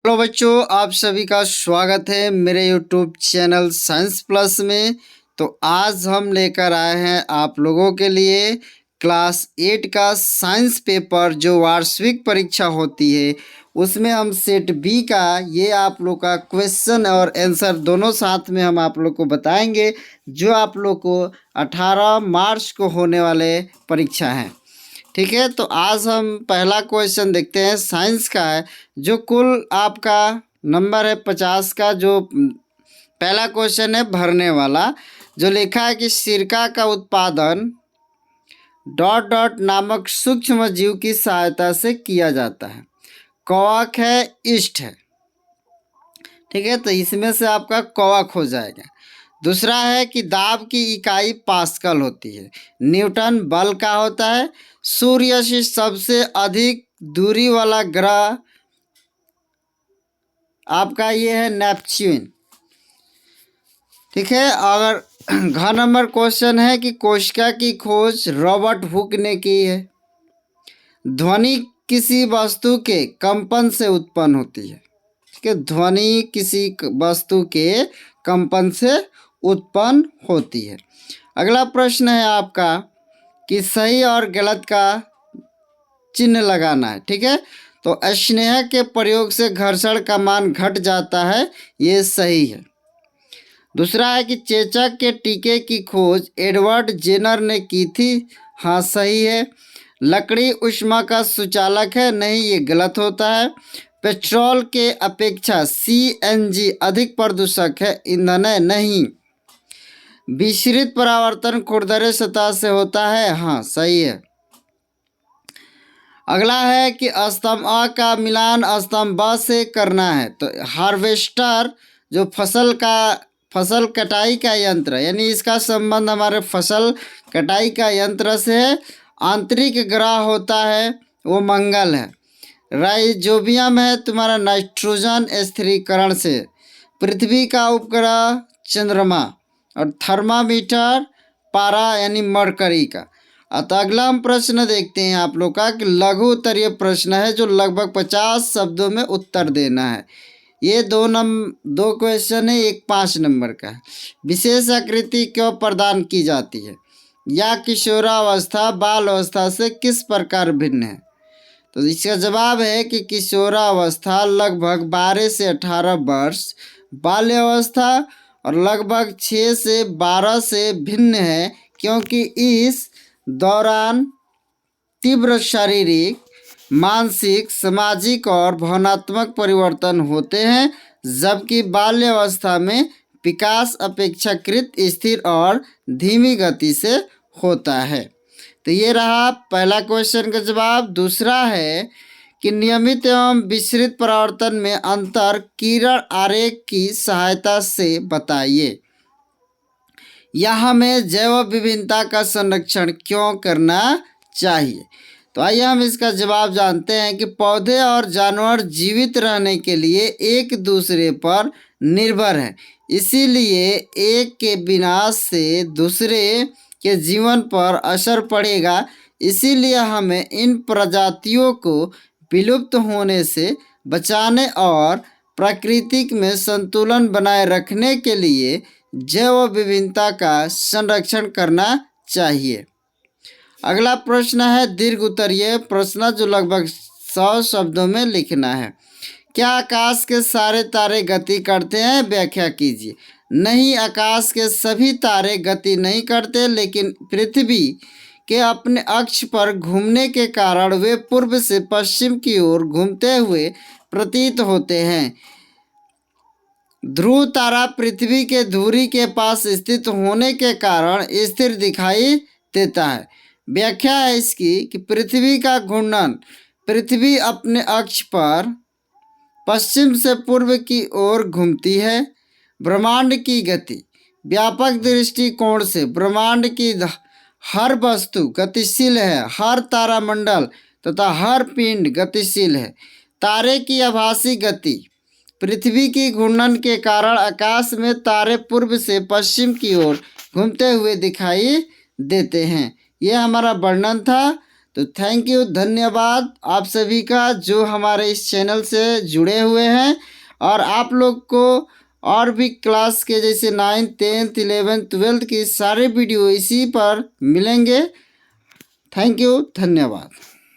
Hello बच्चों, आप सभी का स्वागत है मेरे यूट्यूब चैनल साइंस प्लस में। तो आज हम लेकर आए हैं आप लोगों के लिए क्लास 8 का साइंस पेपर जो वार्षिक परीक्षा होती है उसमें हम सेट बी का ये आप लोग का क्वेश्चन और आंसर दोनों साथ में हम आप लोग को बताएंगे, जो आप लोग को 18 मार्च को होने वाले परीक्षा हैं। ठीक है, तो आज हम पहला क्वेश्चन देखते हैं, साइंस का है, जो कुल आपका नंबर है 50 का। जो पहला क्वेश्चन है भरने वाला, जो लिखा है कि सिरका का उत्पादन डॉट डॉट नामक सूक्ष्म जीव की सहायता से किया जाता है। कवक है, ईस्ट है। ठीक है, तो इसमें से आपका कवक हो जाएगा। दूसरा है कि दाब की इकाई पास्कल होती है। न्यूटन बल का होता है। सूर्य से सबसे अधिक दूरी वाला ग्रह आपका ये है नेपच्यून। ठीक है, अगर घ नंबर क्वेश्चन है कि कोशिका की खोज रॉबर्ट हुक ने की है। ध्वनि किसी वस्तु के कंपन से उत्पन्न होती है। ठीक है, ध्वनि किसी वस्तु के कंपन से उत्पन्न होती है। अगला प्रश्न है आपका कि सही और गलत का चिन्ह लगाना है। ठीक है, तो स्नेह के प्रयोग से घर्षण का मान घट जाता है, ये सही है। दूसरा है कि चेचक के टीके की खोज एडवर्ड जेनर ने की थी, हाँ सही है। लकड़ी ऊष्मा का सुचालक है, नहीं, ये गलत होता है। पेट्रोल के अपेक्षा सीएनजी अधिक प्रदूषक है, ईंधन है, नहीं। विसरित परावर्तन खुरदरे सतह से होता है, हाँ सही है। अगला है कि स्तंभ अ का मिलान स्तंभ ब से करना है। तो हार्वेस्टर जो फसल कटाई का यंत्र, यानी इसका संबंध हमारे फसल कटाई का यंत्र से है। आंतरिक ग्रह होता है वो मंगल है। राइजोबियम है तुम्हारा नाइट्रोजन स्थिरीकरण से। पृथ्वी का उपग्रह चंद्रमा। और थर्मामीटर पारा यानी मरकरी का। तो अगला हम प्रश्न देखते हैं आप लोग का कि लघु उत्तरीय प्रश्न है, जो लगभग 50 शब्दों में उत्तर देना है। ये दो क्वेश्चन है, एक 5 नंबर का है। विशेष आकृति क्यों प्रदान की जाती है? या किशोरावस्था बाल अवस्था से किस प्रकार भिन्न है? तो इसका जवाब है कि किशोरावस्था लगभग 12 से 18 वर्ष, बाल्यावस्था और लगभग 6 से 12 से भिन्न है, क्योंकि इस दौरान तीव्र शारीरिक, मानसिक, सामाजिक और भावनात्मक परिवर्तन होते हैं, जबकि बाल्यावस्था में विकास अपेक्षाकृत स्थिर और धीमी गति से होता है। तो ये रहा पहला क्वेश्चन का जवाब। दूसरा है कि नियमित एवं विसरित परावर्तन में अंतर किरण आरेख की सहायता से बताइए। यह हमें जैव विभिन्नता का संरक्षण क्यों करना चाहिए? तो आइए हम इसका जवाब जानते हैं कि पौधे और जानवर जीवित रहने के लिए एक दूसरे पर निर्भर हैं, इसीलिए एक के विनाश से दूसरे के जीवन पर असर पड़ेगा। इसीलिए हमें इन प्रजातियों को विलुप्त होने से बचाने और प्राकृतिक में संतुलन बनाए रखने के लिए जैव विभिन्नता का संरक्षण करना चाहिए। अगला प्रश्न है दीर्घ उत्तरीय प्रश्न, जो लगभग 100 शब्दों में लिखना है। क्या आकाश के सारे तारे गति करते हैं? व्याख्या कीजिए। नहीं, आकाश के सभी तारे गति नहीं करते, लेकिन पृथ्वी के अपने अक्ष पर घूमने के कारण वे पूर्व से पश्चिम की ओर घूमते हुए प्रतीत होते हैं। ध्रुव तारा पृथ्वी के धुरी के पास स्थित होने के कारण स्थिर दिखाई देता है। व्याख्या है इसकी कि पृथ्वी का घूर्णन, पृथ्वी अपने अक्ष पर पश्चिम से पूर्व की ओर घूमती है। ब्रह्मांड की गति, व्यापक दृष्टिकोण से ब्रह्मांड की हर वस्तु गतिशील है, हर तारामंडल तथा हर पिंड गतिशील है। तारे की आभासी गति, पृथ्वी की घूर्णन के कारण आकाश में तारे पूर्व से पश्चिम की ओर घूमते हुए दिखाई देते हैं। यह हमारा वर्णन था। तो थैंक यू, धन्यवाद आप सभी का जो हमारे इस चैनल से जुड़े हुए हैं। और आप लोग को और भी क्लास के जैसे 9th 10th 11th 12th की सारे वीडियो इसी पर मिलेंगे। थैंक यू, धन्यवाद।